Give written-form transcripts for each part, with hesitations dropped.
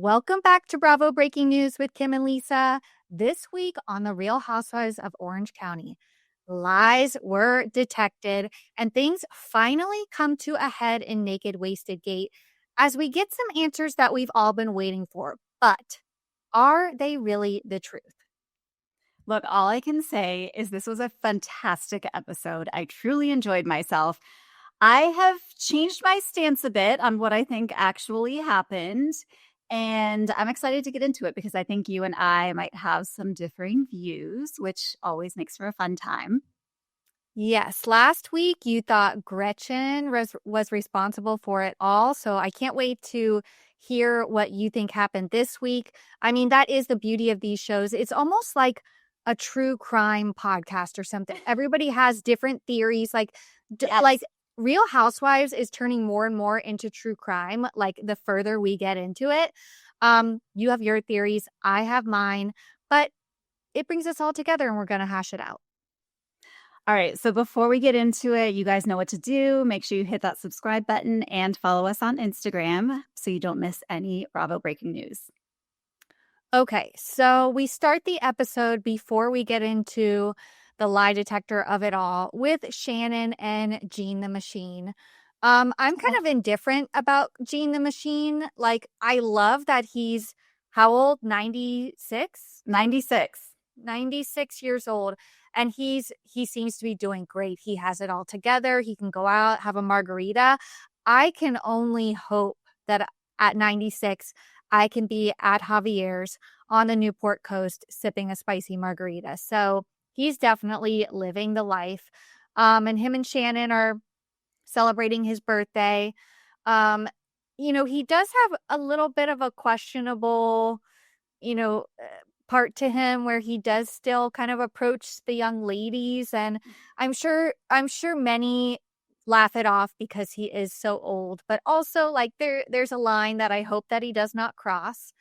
Welcome back to Bravo Breaking News with Kim and Lisa. This week on The Real Housewives of Orange County, lies were detected and things finally come to a head in Naked Wasted Gate as we get some answers that we've all been waiting for. But are they really the truth? Look, all I can say is this was a fantastic episode. I truly enjoyed myself. I have changed my stance a bit on what I think actually happened. And I'm excited to get into it because I think you and I might have some differing views, which always makes for a fun time. Yes, last week you thought Gretchen was responsible for it all. So I can't wait to hear what you think happened this week. I mean, that is the beauty of these shows. It's almost like a true crime podcast or something. Everybody has different theories. Like Yes. Real Housewives is turning more and more into true crime, like the further we get into it. You have your theories, I have mine, but it brings us all together and we're going to hash it out. All right. So before we get into it, you guys know what to do. Make sure you hit that subscribe button and follow us on Instagram so you don't miss any Bravo breaking news. Okay, so we start the episode before we get into the lie detector of it all with Shannon and Gene the Machine. I'm kind of indifferent about Gene the Machine. Like, I love that he's how old? 96? 96. 96 years old. And he seems to be doing great. He has it all together. He can go out, have a margarita. I can only hope that at 96, I can be at Javier's on the Newport coast sipping a spicy margarita. So he's definitely living the life. And him and Shannon are celebrating his birthday. He does have a little bit of a questionable, part to him where he does still kind of approach the young ladies. And I'm sure many laugh it off because he is so old, but also like there's a line that I hope that he does not cross.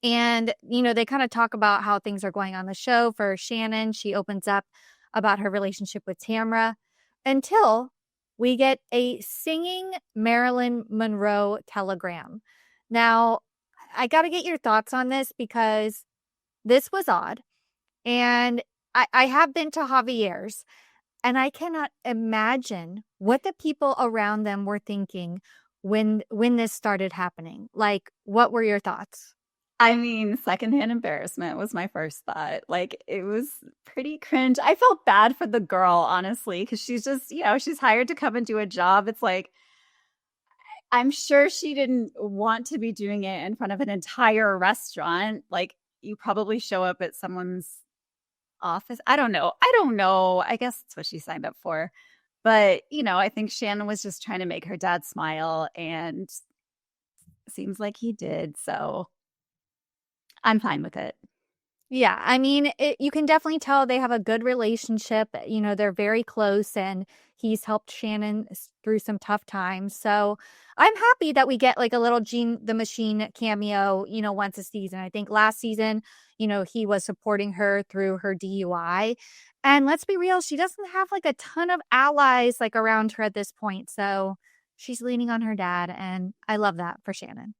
And they kind of talk about how things are going on the show. For Shannon, she opens up about her relationship with Tamra until we get a singing Marilyn Monroe telegram. Now, I got to get your thoughts on this because this was odd. And I have been to Javier's. And I cannot imagine what the people around them were thinking when this started happening. Like, what were your thoughts? I mean, secondhand embarrassment was my first thought. Like, it was pretty cringe. I felt bad for the girl, honestly, because she's just, she's hired to come and do a job. It's like, I'm sure she didn't want to be doing it in front of an entire restaurant. Like, you probably show up at someone's office. I don't know. I guess that's what she signed up for. But, I think Shannon was just trying to make her dad smile, and seems like he did. So I'm fine with it. Yeah, I mean, you can definitely tell they have a good relationship. They're very close, and he's helped Shannon through some tough times. So I'm happy that we get like a little Gene the Machine cameo, once a season. I think last season, he was supporting her through her DUI. And let's be real, she doesn't have like a ton of allies like around her at this point. So she's leaning on her dad, and I love that for Shannon.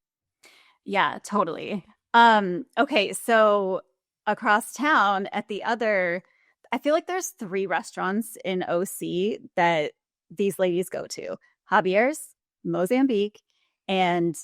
Yeah, totally. Okay, so across town I feel like there's 3 restaurants in OC that these ladies go to: Javier's, Mozambique, and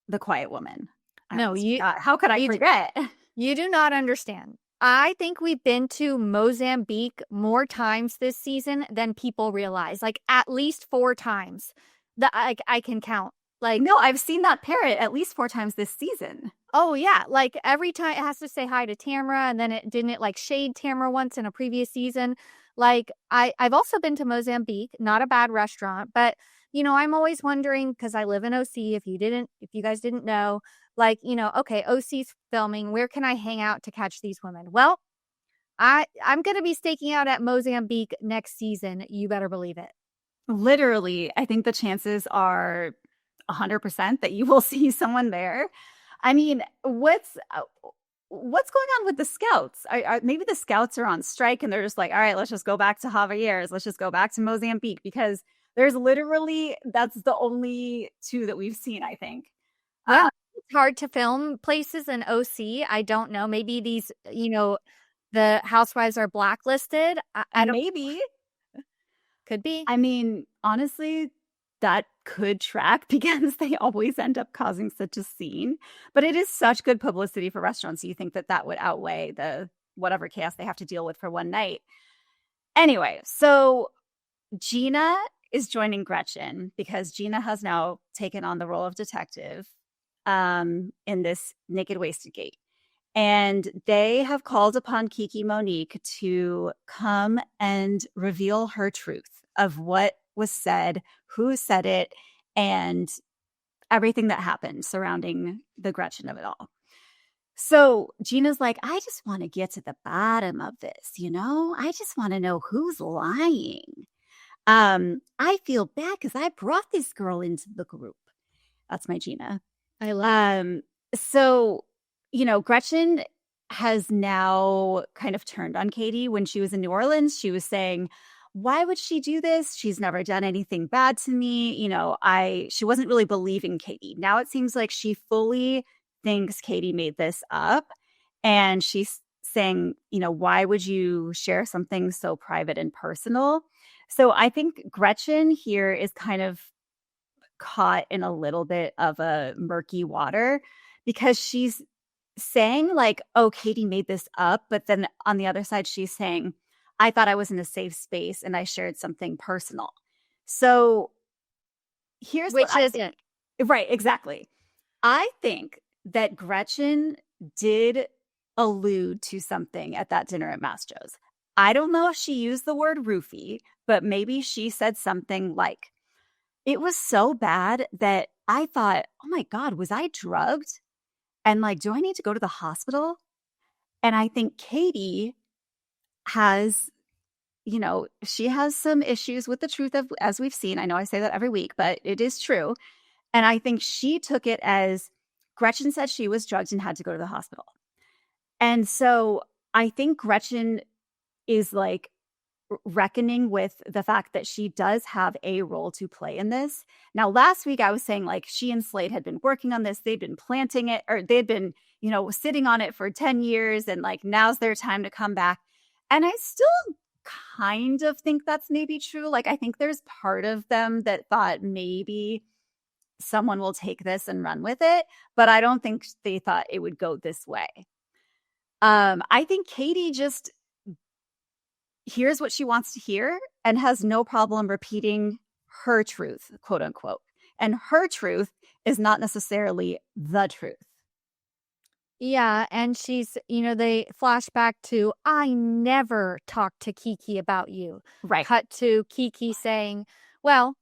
the Quiet Woman. No, How could I forget? You do not understand. I think we've been to Mozambique more times this season than people realize. Like at least 4 times that I can count. Like, no, I've seen that parrot at least 4 times this season. Oh yeah, like every time it has to say hi to Tamra, and then it didn't like shade Tamra once in a previous season. Like I've also been to Mozambique, not a bad restaurant, but I'm always wondering because I live in OC. If you guys didn't know, like okay, OC's filming. Where can I hang out to catch these women? Well, I'm gonna be staking out at Mozambique next season. You better believe it. Literally, I think the chances are 100% that you will see someone there. I mean, what's going on with the scouts? Maybe the scouts are on strike and they're just like, all right, let's just go back to Javier's. Let's just go back to Mozambique, because that's the only 2 that we've seen, I think. Well, it's hard to film places in OC. I don't know. Maybe these, the housewives are blacklisted. I don't, Maybe. could be. I mean, honestly, that could track because they always end up causing such a scene. But it is such good publicity for restaurants. You think that that would outweigh the whatever chaos they have to deal with for one night. Anyway, so Gina is joining Gretchen because Gina has now taken on the role of detective in this Naked Wasted Gate. And they have called upon Kiki Monique to come and reveal her truth of what was said, who said it, and everything that happened surrounding the Gretchen of it all. So Gina's like, I just want to get to the bottom of this, I just want to know who's lying. I feel bad because I brought this girl into the group. That's my Gina. I love So, Gretchen has now kind of turned on Katie. When she was in New Orleans, she was saying, why would she do this? She's never done anything bad to me. She wasn't really believing Katie. Now it seems like she fully thinks Katie made this up. And she's saying, why would you share something so private and personal? So I think Gretchen here is kind of caught in a little bit of a murky water because she's saying like, oh, Katie made this up. But then on the other side, she's saying, I thought I was in a safe space and I shared something personal. So here's what which I is think. it. Right, exactly. I think that Gretchen did allude to something at that dinner at Mastro's. I don't know if she used the word roofie, but maybe she said something like, it was so bad that I thought, oh my God, was I drugged? And like, do I need to go to the hospital? And I think Katie has, she has some issues with the truth of, as we've seen. I know I say that every week, but it is true. And I think she took it as Gretchen said she was drugged and had to go to the hospital. And so I think Gretchen is like reckoning with the fact that she does have a role to play in this. Now, last week I was saying like she and Slade had been working on this. They'd been planting it, or they'd been, sitting on it for 10 years. And like now's their time to come back. And I still kind of think that's maybe true. Like I think there's part of them that thought maybe someone will take this and run with it. But I don't think they thought it would go this way. I think Katie just hears what she wants to hear and has no problem repeating her truth, quote unquote. And her truth is not necessarily the truth. Yeah, and she's, they flash back to, I never talked to Kiki about you. Right. Cut to Kiki saying, well,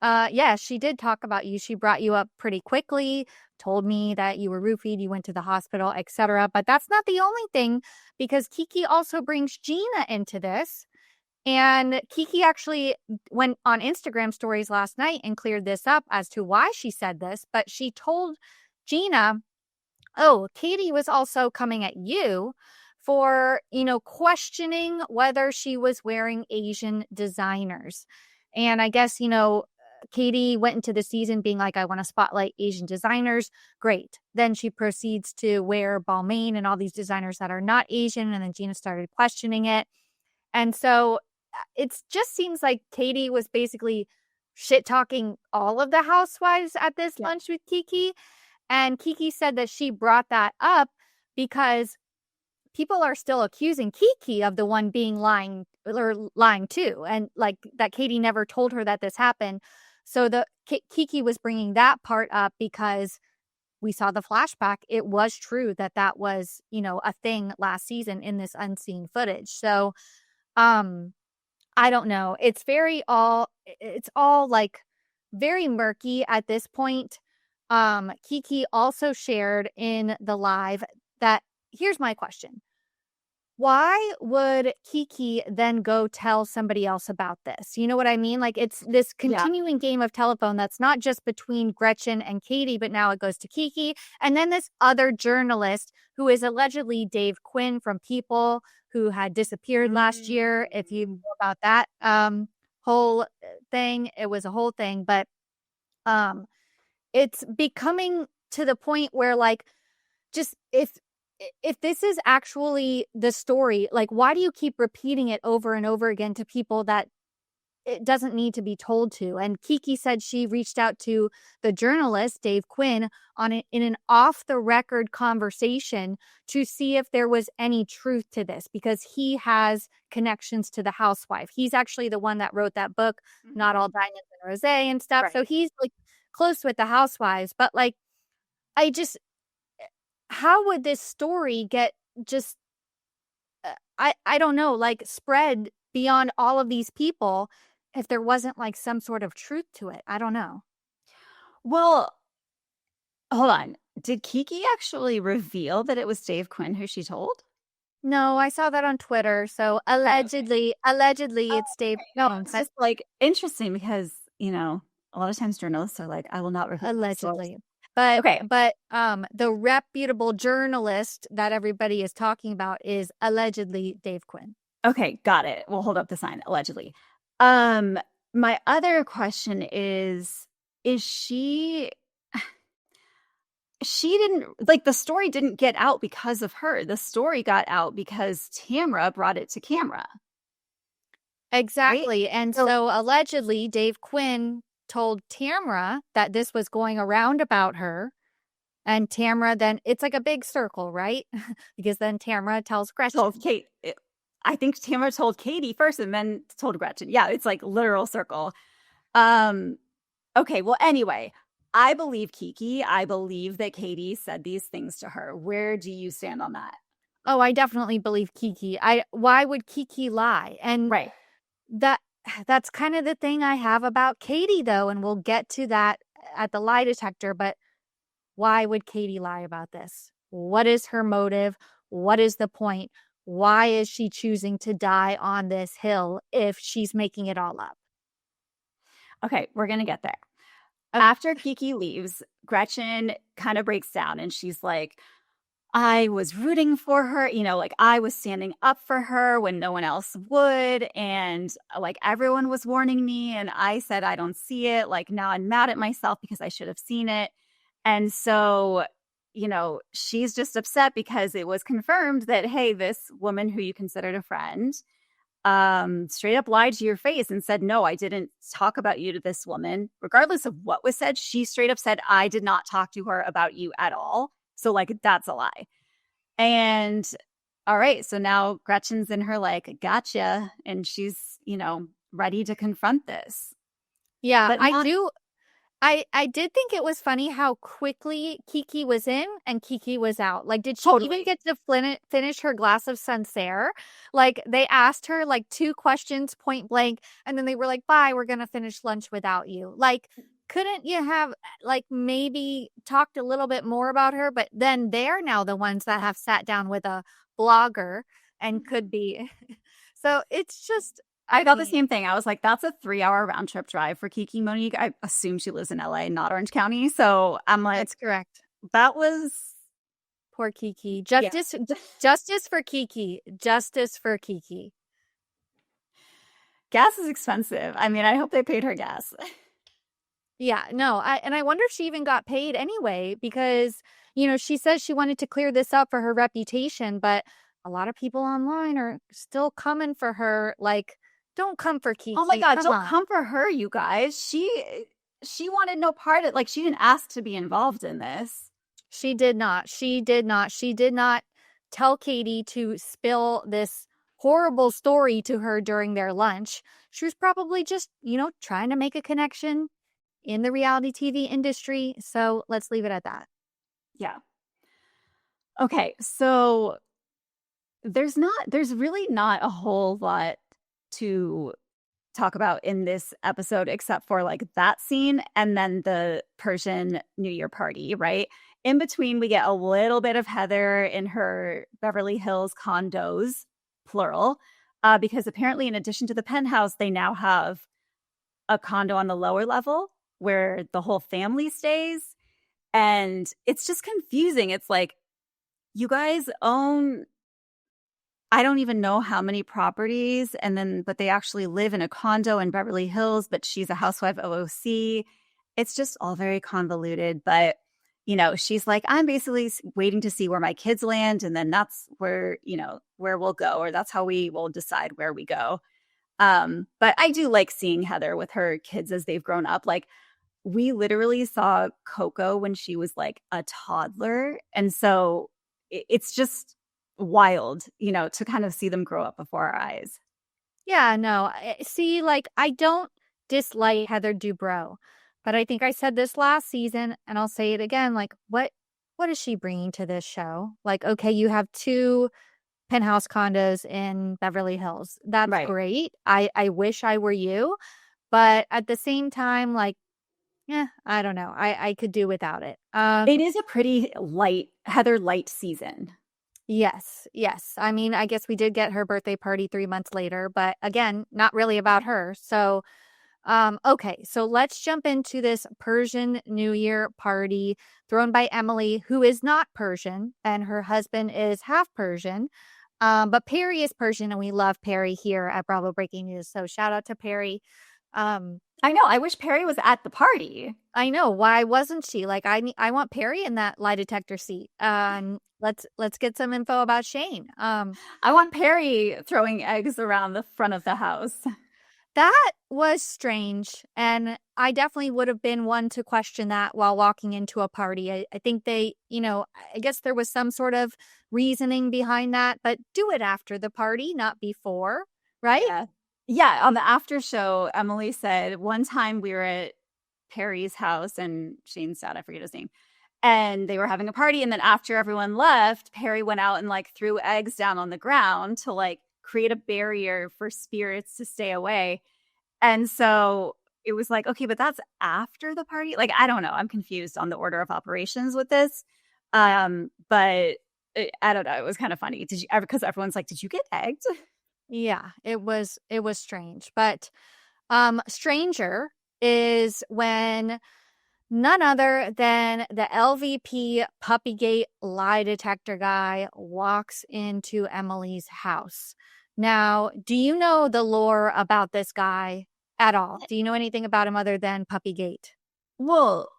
yeah, she did talk about you. She brought you up pretty quickly, told me that you were roofied, you went to the hospital, etc. But that's not the only thing, because Kiki also brings Gina into this. And Kiki actually went on Instagram stories last night and cleared this up as to why she said this. But she told Gina, oh, Katie was also coming at you for, questioning whether she was wearing Asian designers. And I guess, Katie went into the season being like, I want to spotlight Asian designers. Great. Then she proceeds to wear Balmain and all these designers that are not Asian. And then Gina started questioning it. And so it just seems like Katie was basically shit talking all of the housewives at this lunch with Kiki. And Kiki said that she brought that up because people are still accusing Kiki of the one being lying too. And like that Katie never told her that this happened. So Kiki was bringing that part up because we saw the flashback. It was true that was, a thing last season in this unseen footage. So, I don't know. It's all like very murky at this point. Kiki also shared in the live that, here's my question. Why would Kiki then go tell somebody else about this? You know what I mean? Like it's this continuing game of telephone that's not just between Gretchen and Katie, but now it goes to Kiki. And then this other journalist who is allegedly Dave Quinn from People, who had disappeared last year. If you know about that whole thing, it was a whole thing. But it's becoming to the point where like, just if this is actually the story, like why do you keep repeating it over and over again to people that it doesn't need to be told to? And Kiki said she reached out to the journalist Dave Quinn in an off the record conversation to see if there was any truth to this, because he has connections to the housewife. He's actually the one that wrote that book, Not All Diamonds and Rose and stuff. Right. So he's like close with the housewives. But like, I just, how would this story get just I don't know, like spread beyond all of these people if there wasn't like some sort of truth to it? I don't know. Well, hold on. Did Kiki actually reveal that it was Dave Quinn who she told? No, I saw that on Twitter. So Okay, okay. allegedly Oh, it's Dave. okay. No, No, it's just like interesting because, a lot of times journalists are like, I will not reveal the source. allegedly. But Okay. the reputable journalist that everybody is talking about is allegedly Dave Quinn. Okay, got it. We'll hold up the sign, allegedly. Um, my other question is she didn't like the story didn't get out because of her. The story got out because Tamra brought it to camera, right? Exactly. And So so allegedly Dave Quinn told Tamra that this was going around about her. And Tamra then, it's like a big circle, right? Because then Tamra tells told Gretchen. I think Tamra told Katie first and then told Gretchen. Yeah, it's like literal circle. Um, okay, well, anyway, I believe Kiki. I believe that Katie said these things to her. Where do you stand on that? Oh, I definitely believe Kiki. Why would Kiki lie? And Right. that that's kind of the thing I have about Katie though, and we'll get to that at the lie detector, but why would Katie lie about this? What is her motive? What is the point? Why is she choosing to die on this hill if she's making it all up? Okay, we're going to get there. Okay. After Kiki leaves, Gretchen kind of breaks down and she's like, I was rooting for her, like I was standing up for her when no one else would. And like everyone was warning me. And I said, I don't see it. Like now I'm mad at myself because I should have seen it. And so, she's just upset because it was confirmed that, hey, this woman who you considered a friend straight up lied to your face and said, no, I didn't talk about you to this woman. Regardless of what was said, she straight up said, I did not talk to her about you at all. So, like, that's a lie. And all right, so now Gretchen's in her, like, gotcha. And she's, ready to confront this. Yeah, But not I did think it was funny how quickly Kiki was in and Kiki was out. Like, did she even totally. get to finish her glass of Sancerre? Like, they asked her like two questions point blank, and then they were like, "Bye, we're gonna finish lunch without you." Like, couldn't you have like maybe talked a little bit more about her? But then they're now the ones that have sat down with a blogger and could be. So it's just, I I thought the mean, same thing. I was like, that's a 3-hour round trip drive for Kiki Monique. I assume she lives in LA, not Orange County. So I'm like, that's correct. that was, Poor Kiki. yeah. Justice for Kiki. Justice for Kiki. Gas is expensive. I mean, I hope they paid her gas. Yeah, no, I wonder if she even got paid anyway, because she says she wanted to clear this up for her reputation, but a lot of people online are still coming for her. Like, don't come for Oh my Kiki. God, Come don't on. come for her, you guys. She wanted no part of like she didn't ask to be involved in this. She did not. She did not. She did not tell Katie to spill this horrible story to her during their lunch. She was probably just, trying to make a connection in the reality TV industry. So let's leave it at that. Yeah. Okay, so there's really not a whole lot to talk about in this episode except for like that scene and then the Persian New Year party, right? In between, we get a little bit of Heather in her Beverly Hills condos, plural, because apparently, in addition to the penthouse, they now have a condo on the lower level where the whole family stays. And it's just confusing. It's like, you guys own I don't even know how many properties but they actually live in a condo in Beverly Hills, but she's a housewife OOC. It's just all very convoluted, but she's like, I'm basically waiting to see where my kids land. And then that's where, where we'll go, or that's how we will decide where we go. But I do like seeing Heather with her kids as they've grown up. Like, we literally saw Coco when she was like a toddler. And so it's just wild, to kind of see them grow up before our eyes. Yeah, no. See, like, I don't dislike Heather Dubrow, but I think I said this last season, and I'll say it again. Like, what is she bringing to this show? Like, okay, you have two penthouse condos in Beverly Hills. That's Right. great. I wish I were you, but at the same time, like, yeah, I don't know. I could do without it. It is a pretty light, Heather light season. Yes, yes. I mean, I guess we did get her birthday party 3 months later, but again, not really about her. So, okay, so let's jump into this Persian New Year party thrown by Emily, who is not Persian, and her husband is half Persian. But Perry is Persian, and we love Perry here at Bravo Breaking News. So shout out to Perry. I know. I wish Perry was at the party. I know. Why wasn't she? Like, I want Perry in that lie detector seat. Let's get some info about Shane. I want Perry throwing eggs around the front of the house. That was strange, and I definitely would have been one to question that while walking into a party. I think they, I guess there was some sort of reasoning behind that, but do it after the party, not before, right? Yeah. Yeah. On the after show, Emily said one time we were at Perry's house and Shane's dad, I forget his name, and they were having a party. And then after everyone left, Perry went out and like threw eggs down on the ground to like create a barrier for spirits to stay away. And so it was like, okay, but that's after the party. Like, I don't know. I'm confused on the order of operations with this. But I don't know. It was kind of funny. Did you ever, because everyone's like, did you get egged? Yeah, it was strange. But stranger is when none other than the LVP Puppygate lie detector guy walks into Emily's house. Now, do you know the lore about this guy at all? Do you know anything about him other than Puppygate? Well,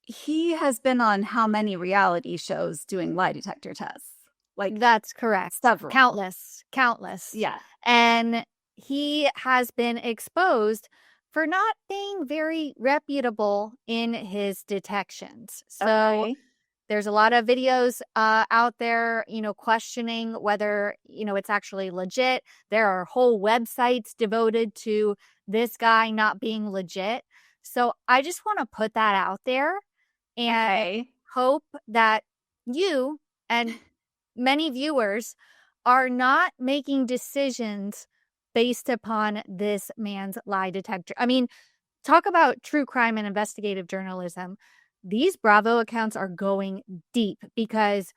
he has been on how many reality shows doing lie detector tests? Like, That's correct. several. Countless, countless. Yeah. And he has been exposed for not being very reputable in his detections. So Okay. there's a lot of videos out there, questioning whether, it's actually legit. There are whole websites devoted to this guy not being legit. So I just want to put that out there and hope that you and many viewers are not making decisions based upon this man's lie detector. I mean, talk about true crime and investigative journalism. These Bravo accounts are going deep because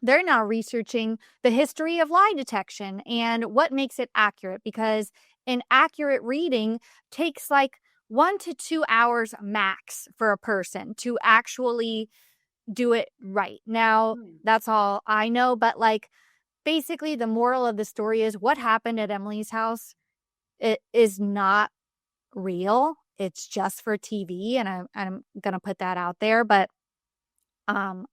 they're now researching the history of lie detection and what makes it accurate, because an accurate reading takes like 1 to 2 hours max for a person to actually do it right. Now, that's all I know, but like, basically the moral of the story is what happened at Emily's house, it is not real. It's just for TV, and I'm gonna put that out there. But I'm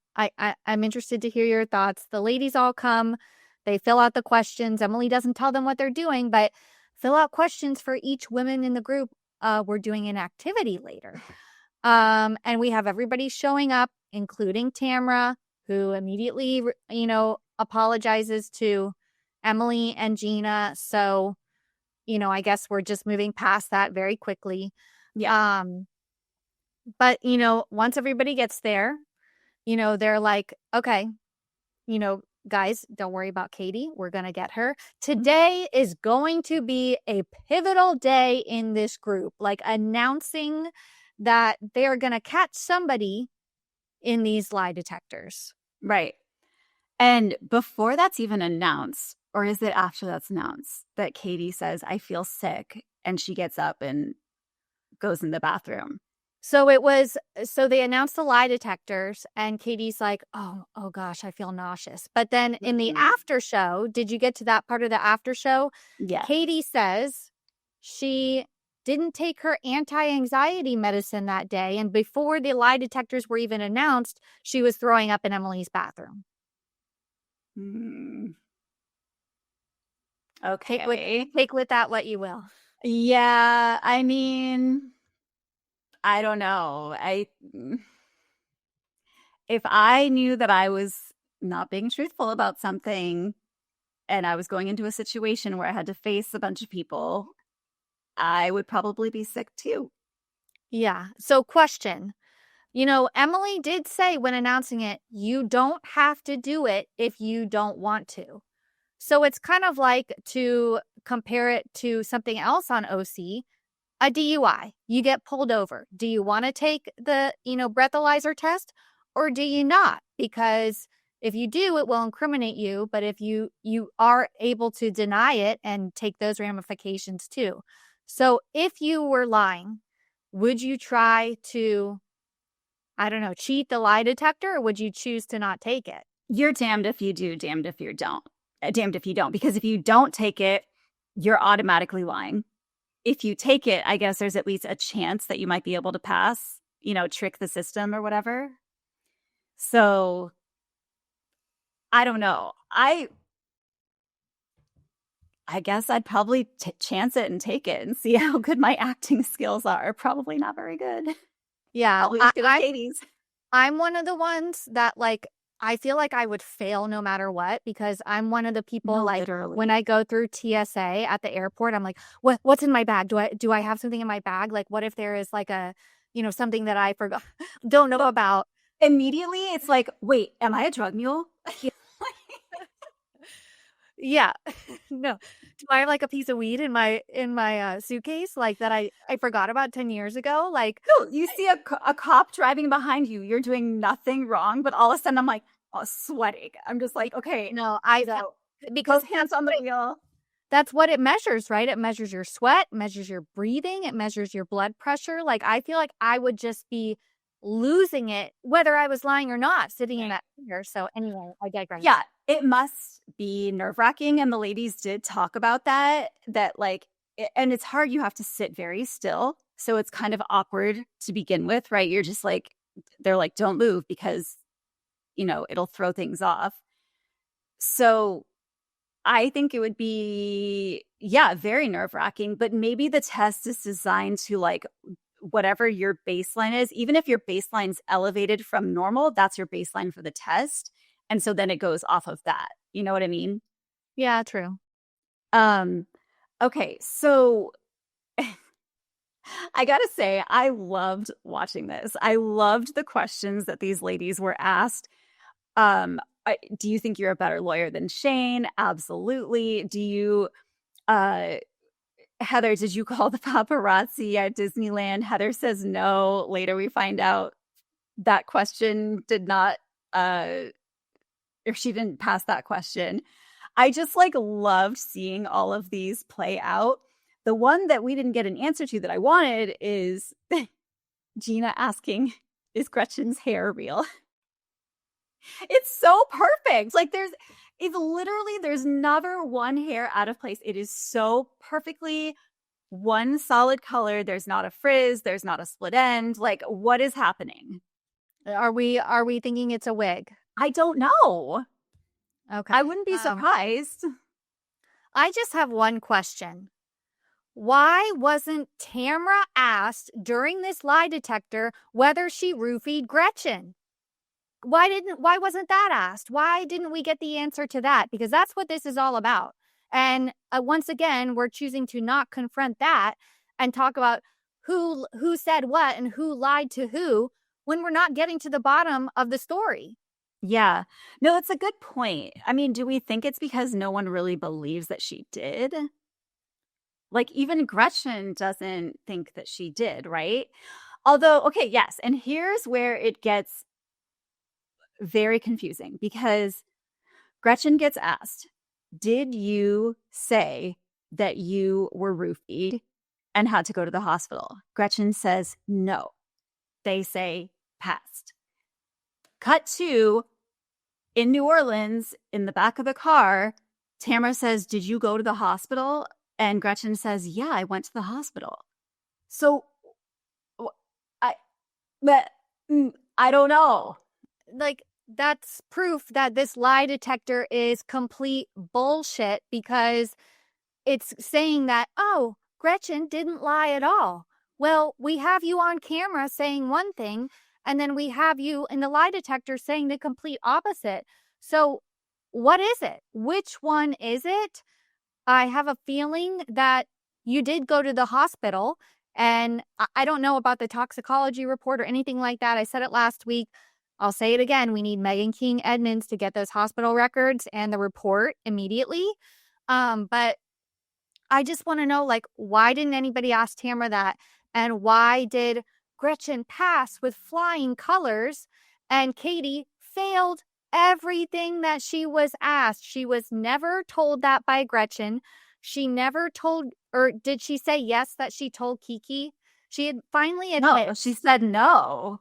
interested to hear your thoughts. The ladies all come, they fill out the questions. Emily doesn't tell them what they're doing, but fill out questions for each woman in the group. We're doing an activity later. And we have everybody showing up, including Tamra, who immediately, apologizes to Emily and Gina. So, I guess we're just moving past that very quickly. Yeah. But, once everybody gets there, they're like, okay, guys, don't worry about Katie. We're going to get her. Today is going to be a pivotal day in this group, like announcing that they're going to catch somebody in these lie detectors. Right. And before that's even announced, or is it after that's announced, that Katie says, I feel sick, and she gets up and goes in the bathroom? So they announced the lie detectors, and Katie's like, oh gosh, I feel nauseous. But then in the after show, did you get to that part of the after show? Yeah. Katie says she didn't take her anti-anxiety medicine that day. And before the lie detectors were even announced, she was throwing up in Emily's bathroom. Okay. Take with that what you will. Yeah, I mean, I don't know. If I knew that I was not being truthful about something and I was going into a situation where I had to face a bunch of people, I would probably be sick too. Yeah. So question, Emily did say when announcing it, you don't have to do it if you don't want to. So it's kind of like, to compare it to something else on OC, a DUI. You get pulled over. Do you want to take the, breathalyzer test, or do you not? Because if you do, it will incriminate you. But if you are able to deny it and take those ramifications too. So if you were lying, would you try to, I don't know, cheat the lie detector, or would you choose to not take it? You're damned if you do, damned if you don't. Damned if you don't. Because if you don't take it, you're automatically lying. If you take it, I guess there's at least a chance that you might be able to pass, trick the system or whatever. So I don't know. I guess I'd probably chance it and take it and see how good my acting skills are. Probably not very good. Yeah, Always good at Katie's. I'm one of the ones that, like, I feel like I would fail no matter what, because I'm one of the people, No, like, literally. when I go through TSA at the airport, I'm like, what's in my bag? Do I have something in my bag? Like, what if there is like a, something that I forgot, don't know about? Immediately, it's like, wait, am I a drug mule? Yeah. No. Do I have like a piece of weed in my suitcase, like, that I forgot about 10 years ago? Like, No, you see a cop driving behind you. You're doing nothing wrong, but all of a sudden I'm like, sweating. I'm just like, okay, no, because hands on the wheel. That's what it measures, right? It measures your sweat, measures your breathing, it measures your blood pressure. Like, I feel like I would just be losing it, whether I was lying or not, sitting in that chair. So anyway, I digress. Yeah, it must be nerve-wracking. And the ladies did talk about that like, and it's hard. You have to sit very still. So it's kind of awkward to begin with, right? You're just like, they're like, don't move because, it'll throw things off. So I think it would be, yeah, very nerve-wracking, but maybe the test is designed to, like, whatever your baseline is, even if your baseline's elevated from normal, that's your baseline for the test. And so then it goes off of that. You know what I mean? Yeah, true. Okay, so I gotta say, I loved watching this. I loved the questions that these ladies were asked. Do you think you're a better lawyer than Shane? Absolutely. Do you, Heather, did you call the paparazzi at Disneyland? Heather says no. Later we find out that question did not, or she didn't pass that question. I just loved seeing all of these play out. The one that we didn't get an answer to that I wanted is Gina asking, is Gretchen's hair real? It's so perfect. There's never one hair out of place. It is so perfectly one solid color. There's not a frizz. There's not a split end. Like, what is happening? Are we thinking it's a wig? I don't know. Okay. I wouldn't be surprised. I just have one question. Why wasn't Tamra asked during this lie detector whether she roofied Gretchen? Why wasn't that asked? Why didn't we get the answer to that? Because that's what this is all about. And once again, we're choosing to not confront that and talk about who said what and who lied to who, when we're not getting to the bottom of the story. Yeah. No, it's a good point. I mean, do we think it's because no one really believes that she did? Like, even Gretchen doesn't think that she did, right? Although, okay, yes. And here's where it gets very confusing, because Gretchen gets asked, did you say that you were roofied and had to go to the hospital? Gretchen says no. They say passed. Cut to, in New Orleans, in the back of the car, Tamara says, did you go to the hospital? And Gretchen says, yeah, I went to the hospital. So I, but I don't know. Like, that's proof that this lie detector is complete bullshit because it's saying that, oh, Gretchen didn't lie at all. Well, we have you on camera saying one thing, and then we have you in the lie detector saying the complete opposite. So, what is it? Which one is it? I have a feeling that you did go to the hospital, and I don't know about the toxicology report or anything like that. I said it last week. I'll say it again. We need Megan King Edmonds to get those hospital records and the report immediately. But I just want to know, like, why didn't anybody ask Tamara that? And why did Gretchen pass with flying colors and Katie failed everything that she was asked? She was never told that by Gretchen. She never told, or did she say yes that she told Kiki? She had finally No, admitted. she said no.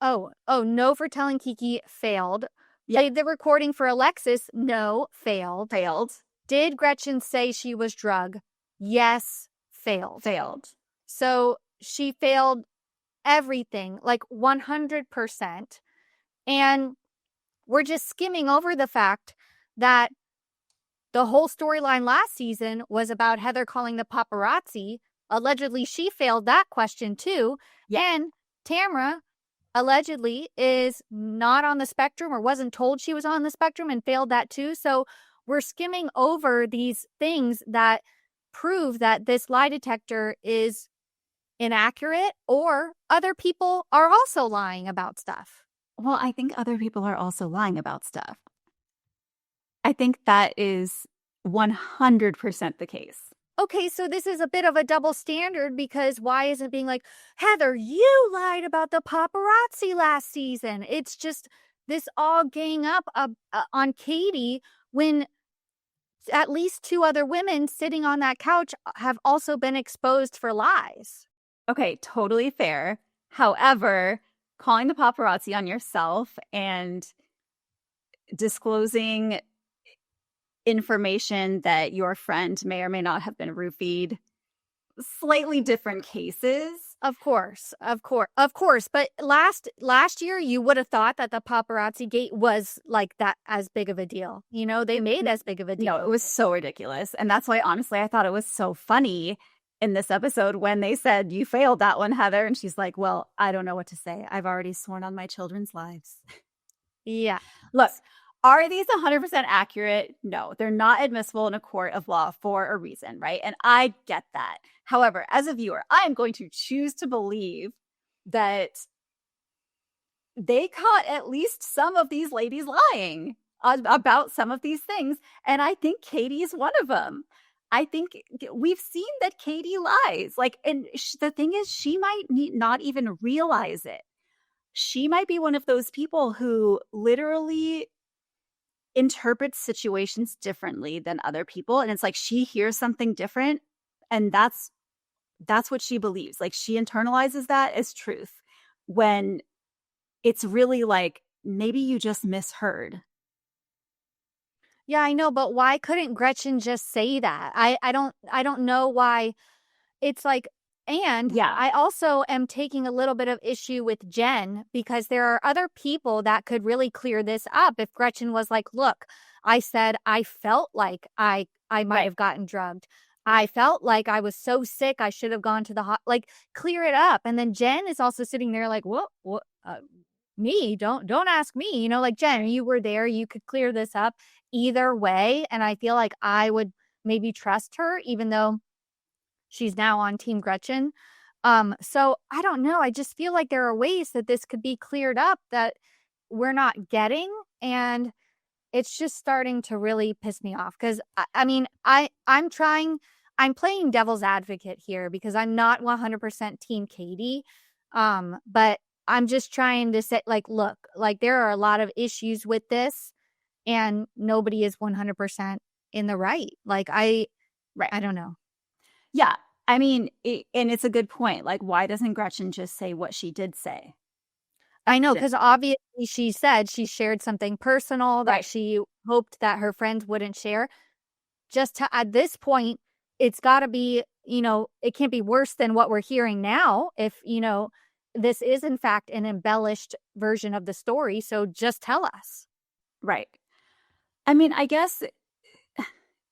Oh, no for telling Kiki failed. Yeah, Played the recording for Alexis. No, failed. failed. Did Gretchen say she was drugged? Yes, failed. Failed. So she failed everything, like 100%. And we're just skimming over the fact that the whole storyline last season was about Heather calling the paparazzi. Allegedly, she failed that question too. Yeah. And Tamara allegedly is not on the spectrum or wasn't told she was on the spectrum and failed that too. So we're skimming over these things that prove that this lie detector is inaccurate or other people are also lying about stuff. Well, I think other people are also lying about stuff. I think that is 100% the case. Okay, so this is a bit of a double standard because why isn't it being like, Heather, you lied about the paparazzi last season? It's just this all gang up on Katie when at least two other women sitting on that couch have also been exposed for lies. Okay, totally fair. However, calling the paparazzi on yourself and disclosing information that your friend may or may not have been roofied, slightly different cases. Of course. But last year, you would have thought that the paparazzi gate was like that as big of a deal. You know, they made as big of a deal. No, it was so ridiculous. And that's why, honestly, I thought it was so funny in this episode when they said, you failed that one, Heather. And she's like, well, I don't know what to say. I've already sworn on my children's lives. Yeah. Look, are these 100% accurate? No, they're not admissible in a court of law for a reason, right? And I get that. However, as a viewer, I am going to choose to believe that they caught at least some of these ladies lying about some of these things. And I think Katie is one of them. I think we've seen that Katie lies. Like, and the thing is, she might not even realize it. She might be one of those people who literally interprets situations differently than other people. And it's like she hears something different, and that's what she believes. Like, she internalizes that as truth when it's really like maybe you just misheard. Yeah, I know, but why couldn't Gretchen just say that? I don't know why it's like, and Yeah. I also am taking a little bit of issue with Jen because there are other people that could really clear this up. If Gretchen was like, look, I said I felt like I might have gotten drugged. I felt like I was so sick I should have gone to the like clear it up. And then Jen is also sitting there like, what me? Don't ask me. You know, like, Jen, you were there, you could clear this up either way. And I feel like I would maybe trust her, even though she's now on Team Gretchen. So I don't know. I just feel like there are ways that this could be cleared up that we're not getting. And it's just starting to really piss me off. Cause I mean, I'm playing devil's advocate here because I'm not 100% Team Katie. But I'm just trying to say, like, look, like, there are a lot of issues with this and nobody is 100% in the right. Like, I don't know. Yeah. I mean, and it's a good point. Like, why doesn't Gretchen just say what she did say? I know, because obviously she said she shared something personal that she hoped that her friends wouldn't share. Just to, at this point, it's got to be, it can't be worse than what we're hearing now if, this is in fact an embellished version of the story. So just tell us. Right. I mean, I guess,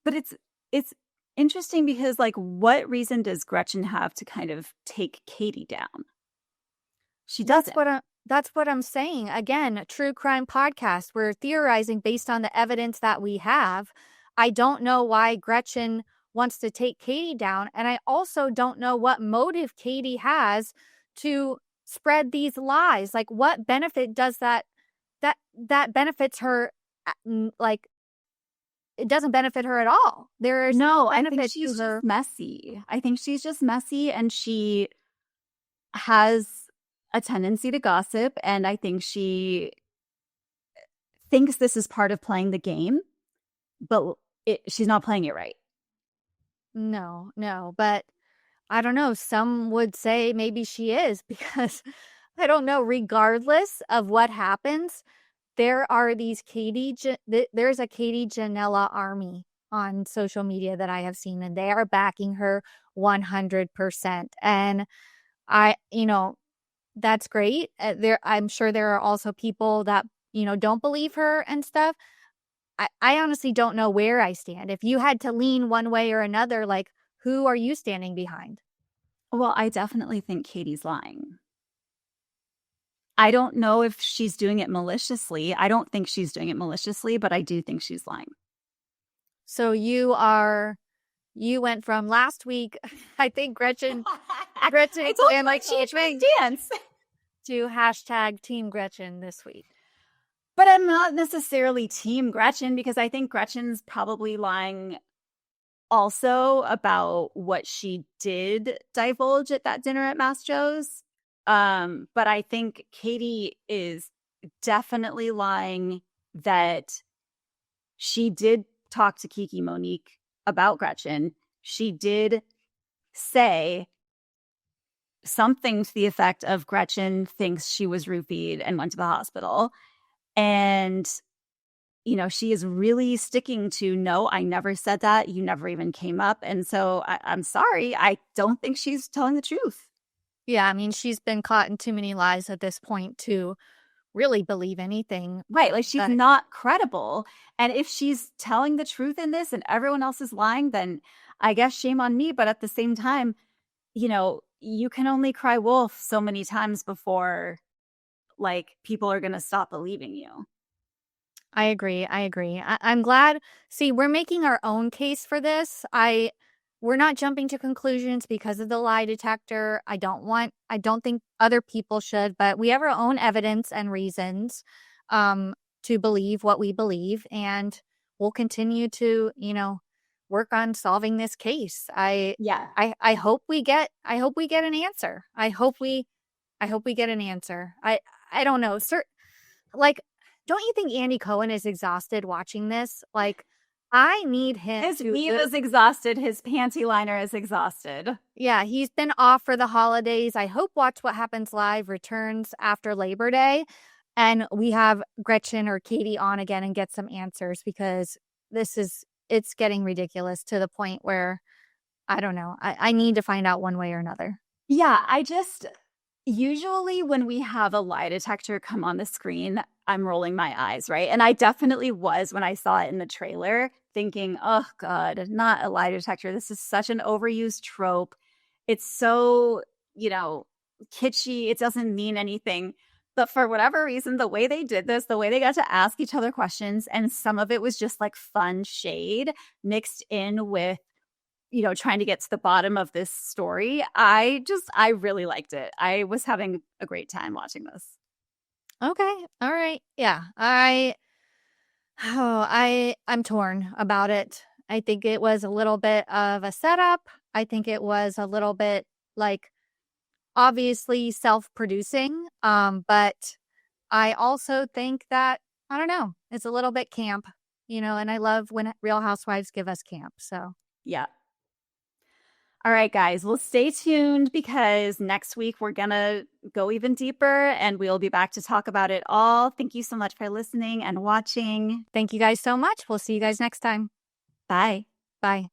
but it's interesting because, like, what reason does Gretchen have to kind of take Katie down? She doesn't. That's what I'm saying. Again, true crime podcast. We're theorizing based on the evidence that we have. I don't know why Gretchen wants to take Katie down, and I also don't know what motive Katie has to spread these lies. Like, what benefit does that benefits her? Like, it doesn't benefit her at all. There's no no I think benefit she's to her. just messy. I think she's just messy, and she has a tendency to gossip, and I think she thinks this is part of playing the game, but she's not playing it right. No, but I don't know. Some would say maybe she is because I don't know. Regardless of what happens, there are these there's a Katie Janella army on social media that I have seen, and they are backing her 100%. And that's great. I'm sure there are also people that, don't believe her and stuff. I honestly don't know where I stand. If you had to lean one way or another, like, who are you standing behind? Well, I definitely think Katie's lying. I don't know if she's doing it maliciously. I don't think she's doing it maliciously, but I do think she's lying. So you went from last week, I think Gretchen I told you and like she dance to hashtag Team Gretchen this week. But I'm not necessarily Team Gretchen because I think Gretchen's probably lying also about what she did divulge at that dinner at Mass Joe's. But I think Katie is definitely lying that she did talk to Kiki Monique about Gretchen. She did say something to the effect of Gretchen thinks she was roofied and went to the hospital. And, she is really sticking to, no, I never said that. You never even came up. And so I'm sorry. I don't think she's telling the truth. Yeah, I mean, she's been caught in too many lies at this point to really believe anything. Right. Like, she's not credible. And if she's telling the truth in this and everyone else is lying, then I guess shame on me. But at the same time, you can only cry wolf so many times before, like, people are going to stop believing you. I agree. I'm glad. See, we're making our own case for this. We're not jumping to conclusions because of the lie detector. I don't think other people should, but we have our own evidence and reasons to believe what we believe, and we'll continue to, work on solving this case. I hope we get an answer. I hope we get an answer. I don't know. Like, don't you think Andy Cohen is exhausted watching this? Like, I need him. His weave is exhausted. His panty liner is exhausted. Yeah, he's been off for the holidays. I hope Watch What Happens Live returns after Labor Day, and we have Gretchen or Katie on again and get some answers, because it's getting ridiculous to the point where, I don't know. I need to find out one way or another. Yeah, usually when we have a lie detector come on the screen, I'm rolling my eyes, right? And I definitely was when I saw it in the trailer, thinking, oh God, not a lie detector. This is such an overused trope. It's so, kitschy. It doesn't mean anything. But for whatever reason, the way they did this, the way they got to ask each other questions, and some of it was just like fun shade mixed in with, trying to get to the bottom of this story. I really liked it. I was having a great time watching this. Okay. All right. Yeah. I'm torn about it. I think it was a little bit of a setup. I think it was a little bit, like, obviously self-producing. But I also think that, I don't know, it's a little bit camp, and I love when Real Housewives give us camp. So yeah. All right, guys, well, stay tuned because next week we're going to go even deeper and we'll be back to talk about it all. Thank you so much for listening and watching. Thank you guys so much. We'll see you guys next time. Bye. Bye.